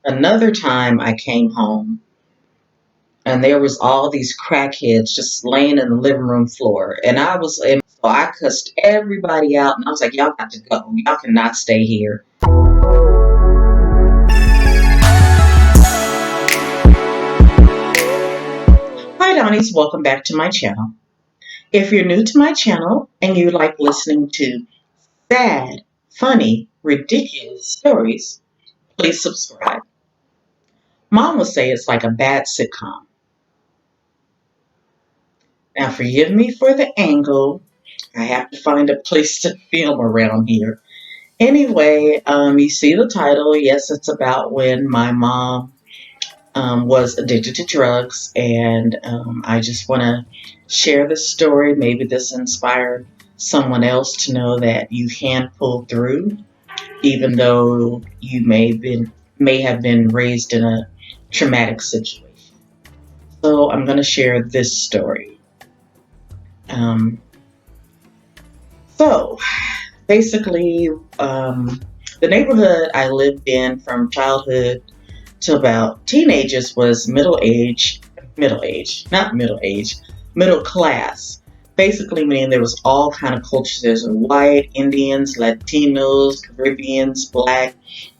Another time I came home and there was all these crackheads just laying in the living room floor. So I cussed everybody out and I was like, y'all got to go. Y'all cannot stay here. Hi, Dawnies. Welcome back to my channel. If you're new to my channel and you like listening to sad, funny, ridiculous stories, please subscribe. Mom will say it's like a bad sitcom. Now, forgive me for the angle. I have to find a place to film around here. Anyway, you see the title. Yes, it's about when my mom was addicted to drugs, and I just want to share this story. Maybe this inspired someone else to know that you can pull through, even though you may have been raised in a traumatic situation. So I'm going to share this story. So basically, the neighborhood I lived in from childhood to about teenagers was middle class. Basically meaning there was all kind of cultures. There's white, Indians, Latinos, Caribbeans, black.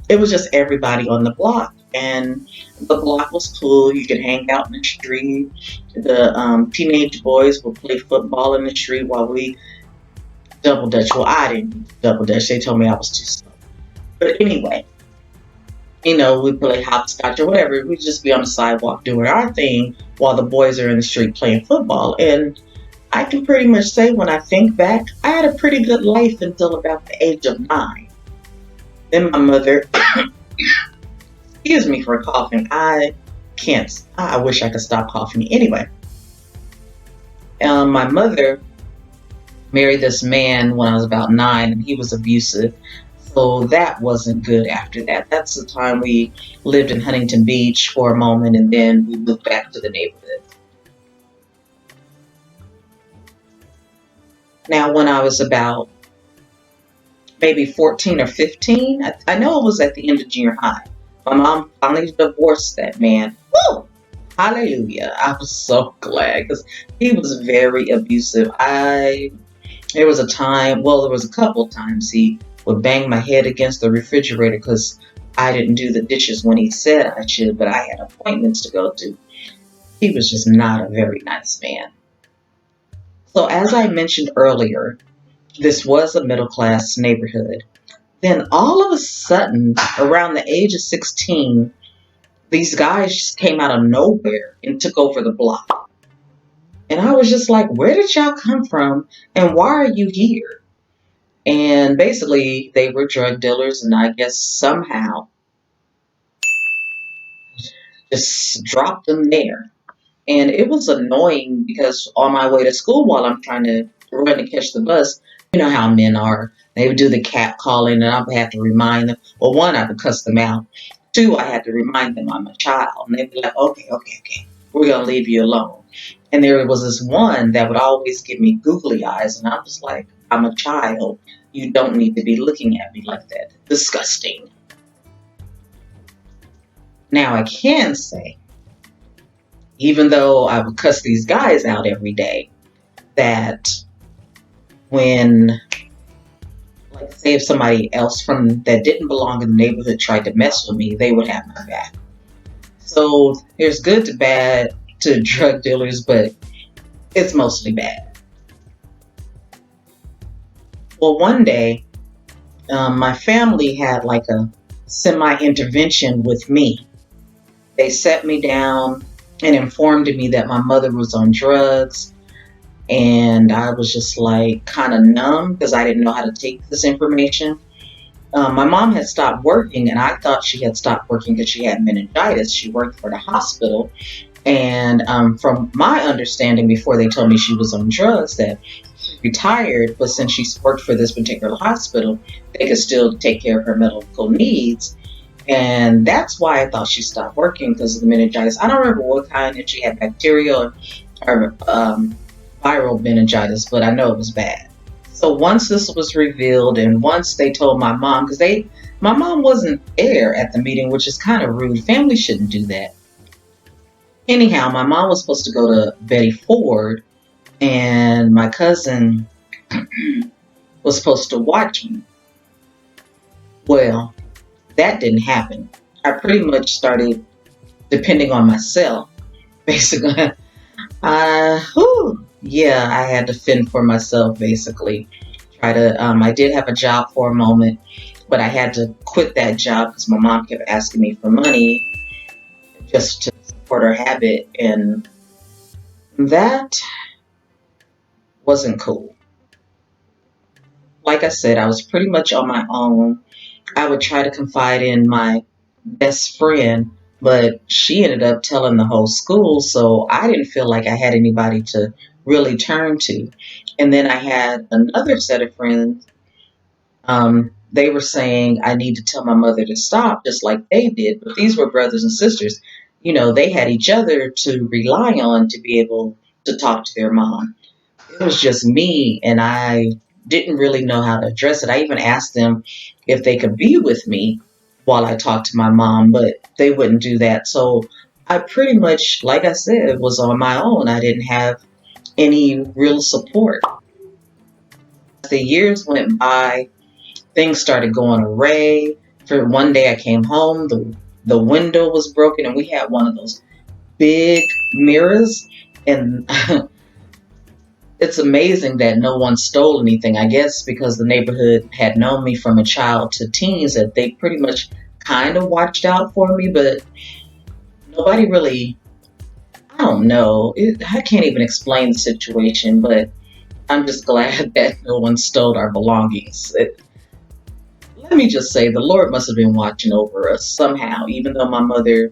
It was just everybody on the block. And the block was cool. You could hang out in the street. The teenage boys would play football in the street while we double dutch. Well, I didn't double dutch. They told me I was too slow. But anyway, we'd play hopscotch or whatever. We'd just be on the sidewalk doing our thing while the boys are in the street playing football. And I can pretty much say when I think back, I had a pretty good life until about the age of 9. Then my mother, excuse me for coughing. I wish I could stop coughing. Anyway, my mother married this man when I was about 9, and he was abusive. So that wasn't good after that. That's the time we lived in Huntington Beach for a moment, and then we moved back to the neighborhood. Now, when I was about maybe 14 or 15, I know it was at the end of junior high, my mom finally divorced that man. Woo! Hallelujah. I was so glad because he was very abusive. There was a couple times he would bang my head against the refrigerator because I didn't do the dishes when he said I should, but I had appointments to go to. He was just not a very nice man. So as I mentioned earlier, this was a middle class neighborhood. Then all of a sudden, around the age of 16, these guys just came out of nowhere and took over the block. And I was just like, where did y'all come from? And why are you here? And basically, they were drug dealers, and I guess somehow just dropped them there. And it was annoying because on my way to school while I'm trying to run to catch the bus, you know how men are. They would do the cat calling, and I would have to remind them. Well, one, I would cuss them out. 2, I had to remind them I'm a child. And they'd be like, okay, we're going to leave you alone. And there was this one that would always give me googly eyes, and I was like, I'm a child. You don't need to be looking at me like that. Disgusting. Now, I can say, even though I would cuss these guys out every day, that when, like, say if somebody else that didn't belong in the neighborhood tried to mess with me, they would have my back. So there's good to bad to drug dealers, but it's mostly bad. Well, one day, my family had like a semi-intervention with me. They sat me down and informed me that my mother was on drugs, and I was just like kind of numb because I didn't know how to take this information. My mom had stopped working, and I thought she had stopped working because she had meningitis. She worked for the hospital, and from my understanding before they told me she was on drugs, that she retired, but since she worked for this particular hospital, they could still take care of her medical needs. And that's why I thought she stopped working, because of the meningitis. I don't remember what kind, if she had bacterial or viral meningitis, but I know it was bad. So once this was revealed, and once they told my mom, because My mom wasn't there at the meeting, which is kind of rude. Family shouldn't do that. Anyhow, my mom was supposed to go to Betty Ford, and my cousin was supposed to watch me. Well, that didn't happen. I pretty much started depending on myself. Basically, I had to fend for myself, basically. I did have a job for a moment, but I had to quit that job because my mom kept asking me for money just to support her habit, and that wasn't cool. Like I said, I was pretty much on my own. I would try to confide in my best friend, but she ended up telling the whole school, so I didn't feel like I had anybody to really turn to. And then I had another set of friends. They were saying I need to tell my mother to stop, just like they did. But these were brothers and sisters. You know, they had each other to rely on to be able to talk to their mom. It was just me, and I didn't really know how to address it. I even asked them if they could be with me while I talked to my mom, but they wouldn't do that. So I pretty much, like I said, was on my own. I didn't have any real support. As the years went by, things started going array. For one day I came home, the window was broken, and we had one of those big mirrors, and it's amazing that no one stole anything. I guess because the neighborhood had known me from a child to teens, that they pretty much kind of watched out for me, but nobody really, I don't know. I can't even explain the situation, but I'm just glad that no one stole our belongings. Let me just say, the Lord must have been watching over us somehow, even though my mother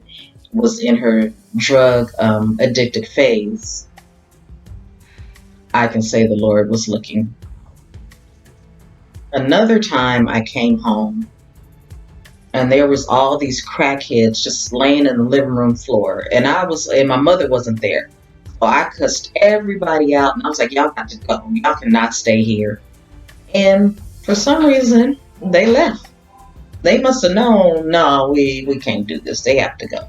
was in her drug addicted phase. I can say the Lord was looking. Another time I came home, and there was all these crackheads just laying in the living room floor, and my mother wasn't there. So I cussed everybody out, and I was like, y'all got to go. Y'all cannot stay here. And for some reason, they left. They must have known, no, we can't do this. They have to go.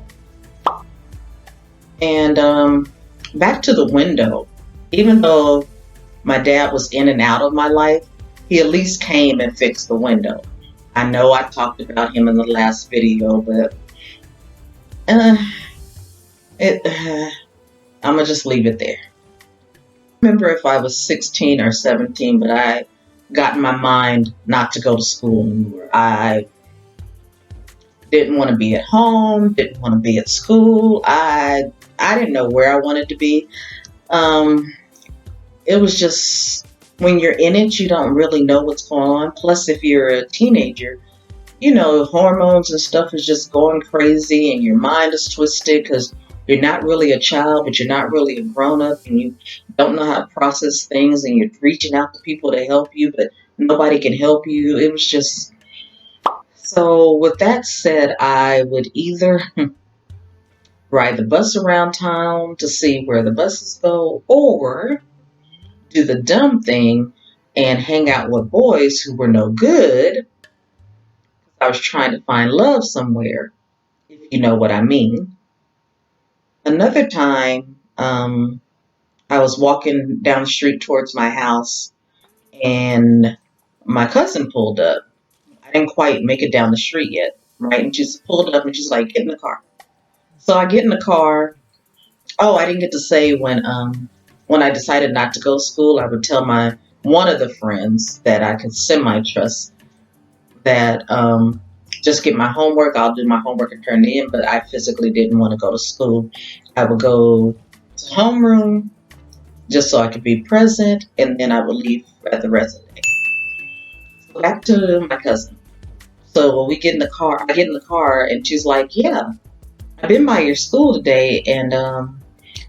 And back to the window. Even though my dad was in and out of my life, he at least came and fixed the window. I know I talked about him in the last video, but I'm going to just leave it there. I remember if I was 16 or 17, but I got in my mind not to go to school anymore. I didn't want to be at home, didn't want to be at school. I didn't know where I wanted to be. It was just, when you're in it, you don't really know what's going on. Plus, if you're a teenager, you know, hormones and stuff is just going crazy, and your mind is twisted because you're not really a child, but you're not really a grown-up, and you don't know how to process things, and you're reaching out to people to help you, but nobody can help you. It was just... So with that said, I would either ride the bus around town to see where the buses go, or do the dumb thing and hang out with boys who were no good. I was trying to find love somewhere, if you know what I mean. Another time, I was walking down the street towards my house, and my cousin pulled up. I didn't quite make it down the street yet, right? And she just pulled up and she's like, get in the car. So I get in the car. Oh, I didn't get to say when I decided not to go to school, I would tell one of the friends that I could semi-trust that just get my homework. I'll do my homework and turn it in, but I physically didn't want to go to school. I would go to homeroom just so I could be present, and then I would leave at the rest of the day. So back to my cousin. So when we get in the car, I get in the car, and she's like, yeah, I've been by your school today, and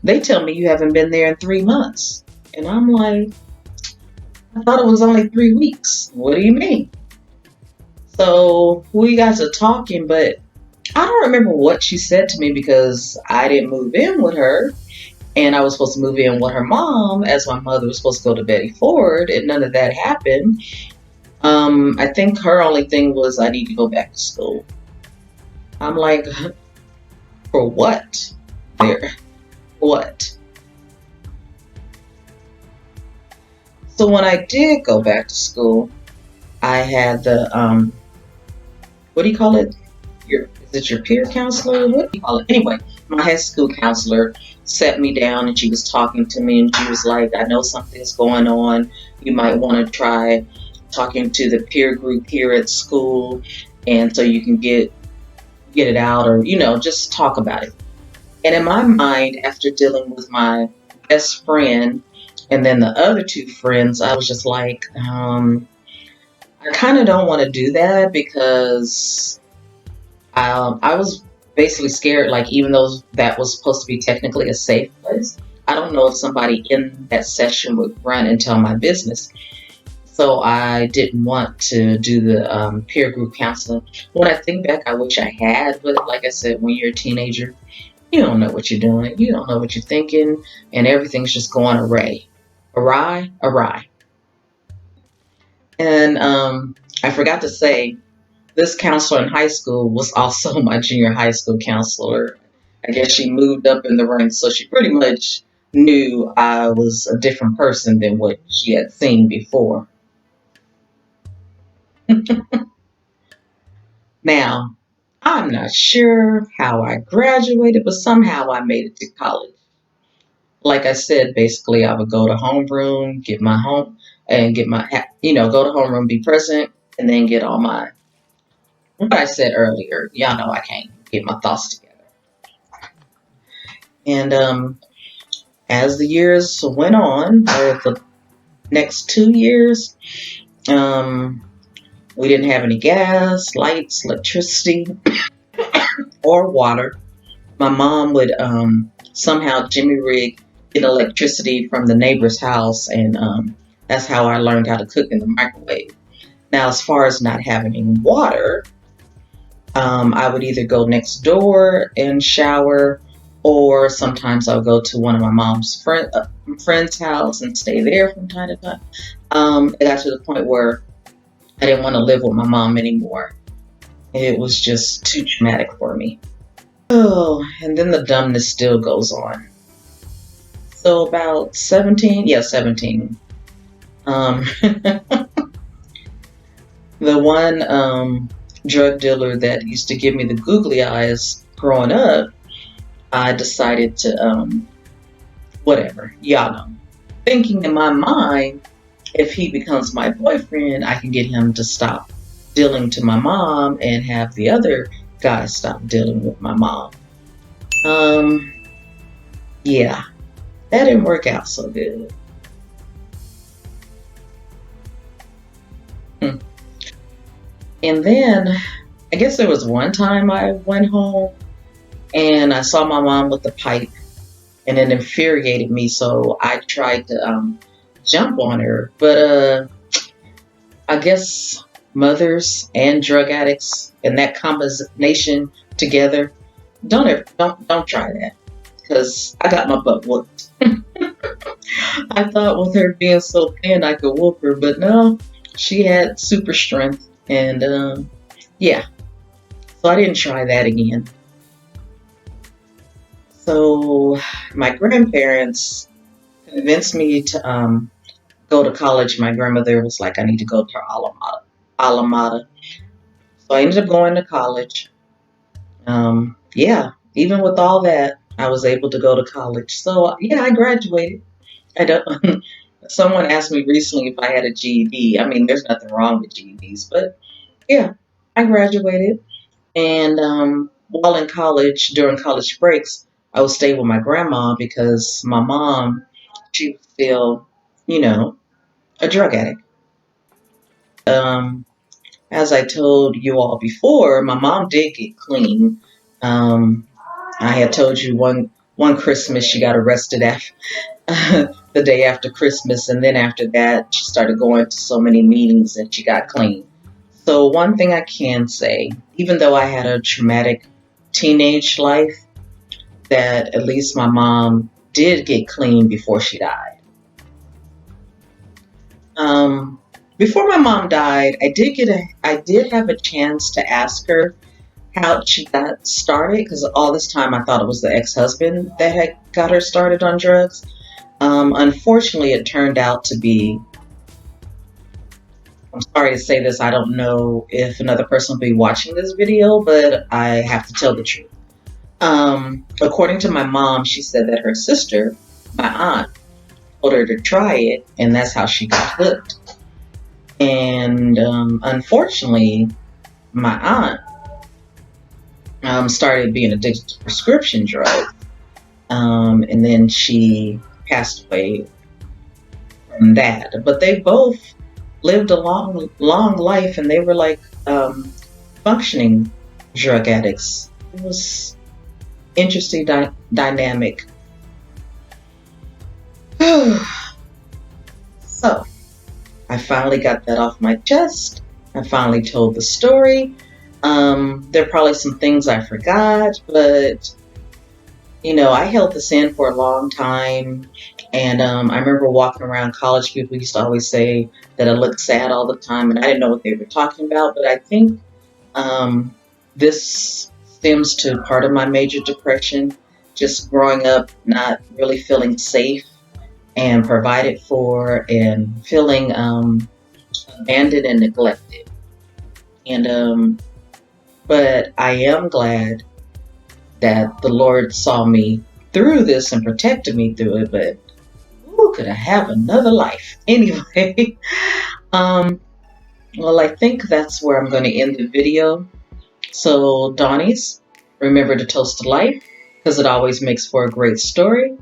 they tell me you haven't been there in 3 months. And I'm like, I thought it was only 3 weeks. What do you mean? So we got to talking, but I don't remember what she said to me because I didn't move in with her, and I was supposed to move in with her mom as my mother was supposed to go to Betty Ford, and none of that happened. I think her only thing was I need to go back to school. I'm like, for what? There, what? So when I did go back to school, I had the what do you call it? Is it your peer counselor? What do you call it? Anyway, my high school counselor sat me down and she was talking to me and she was like, I know something's going on. You might want to try talking to the peer group here at school and so you can get it out or, just talk about it. And in my mind, after dealing with my best friend and then the other two friends, I was just like, I kind of don't want to do that because I was basically scared, like, even though that was supposed to be technically a safe place, I don't know if somebody in that session would run and tell my business. So I didn't want to do the peer group counseling. When I think back, I wish I had, but like I said, when you're a teenager, you don't know what you're doing. You don't know what you're thinking, and everything's just going awry. And I forgot to say, this counselor in high school was also my junior high school counselor. I guess she moved up in the ranks, so she pretty much knew I was a different person than what she had seen before. Now, I'm not sure how I graduated, but somehow I made it to college. Like I said, basically, I would go to homeroom, get my home, and go to homeroom, be present, and then get all my, what I said earlier. Y'all know I can't get my thoughts together. And as the years went on, or the next 2 years, um, we didn't have any gas, lights, electricity, or water. My mom would somehow jimmy rig get electricity from the neighbor's house, and that's how I learned how to cook in the microwave. Now, as far as not having any water, I would either go next door and shower, or sometimes I'll go to one of my mom's friend's house and stay there from time to time. It got to the point where I didn't want to live with my mom anymore. It was just too traumatic for me. Oh, and then the dumbness still goes on. So about 17, yeah, 17. Um, the one drug dealer that used to give me the googly eyes growing up, I decided to, whatever, y'all know. Thinking in my mind, if he becomes my boyfriend, I can get him to stop dealing to my mom and have the other guy stop dealing with my mom. Um, yeah, that didn't work out so good. Hmm. And then I guess there was one time I went home and I saw my mom with the pipe and it infuriated me. So I tried to jump on her. But I guess mothers and drug addicts and that combination together, don't try that because I got my butt whooped. I thought with her being so thin I could whoop her, but no, she had super strength. And yeah, so I didn't try that again. So my grandparents convinced me to go to college. My grandmother was like, I need to go to alma mater. So I ended up going to college. Yeah, even with all that, I was able to go to college. So yeah, I graduated. I don't, someone asked me recently if I had a GED. I mean, there's nothing wrong with GEDs, but yeah, I graduated. And while in college, during college breaks, I would stay with my grandma because my mom, she was still, you know, a drug addict. Um, as I told you all before, my mom did get clean. Um, I had told you one Christmas she got arrested after the day after Christmas, and then after that she started going to so many meetings and she got clean. So one thing I can say, even though I had a traumatic teenage life, that at least my mom did get clean before she died. Um, before my mom died, I did have a chance to ask her how she got started, because all this time I thought it was the ex-husband that had got her started on drugs. Unfortunately, it turned out to be, I'm sorry to say this, I don't know if another person will be watching this video, but I have to tell the truth. According to my mom, she said that her sister, my aunt, told her to try it, and that's how she got hooked. And unfortunately, my aunt started being addicted to prescription drugs, and then she passed away from that. But they both lived a long, long life, and they were like functioning drug addicts. It was interesting dynamic. So I finally got that off my chest. I finally told the story. There are probably some things I forgot, but you know, I held this in for a long time. And I remember walking around, college people used to always say that I looked sad all the time, and I didn't know what they were talking about. But I think this stems to part of my major depression, just growing up not really feeling safe and provided for, and feeling abandoned and neglected. And but I am glad that the Lord saw me through this and protected me through it. But ooh, could I have another life? Anyway, well, I think that's where I'm going to end the video. So, Dawnies, remember to toast to life, because it always makes for a great story.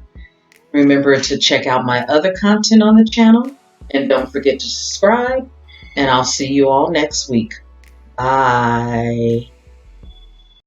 Remember to check out my other content on the channel, and don't forget to subscribe, and I'll see you all next week. Bye.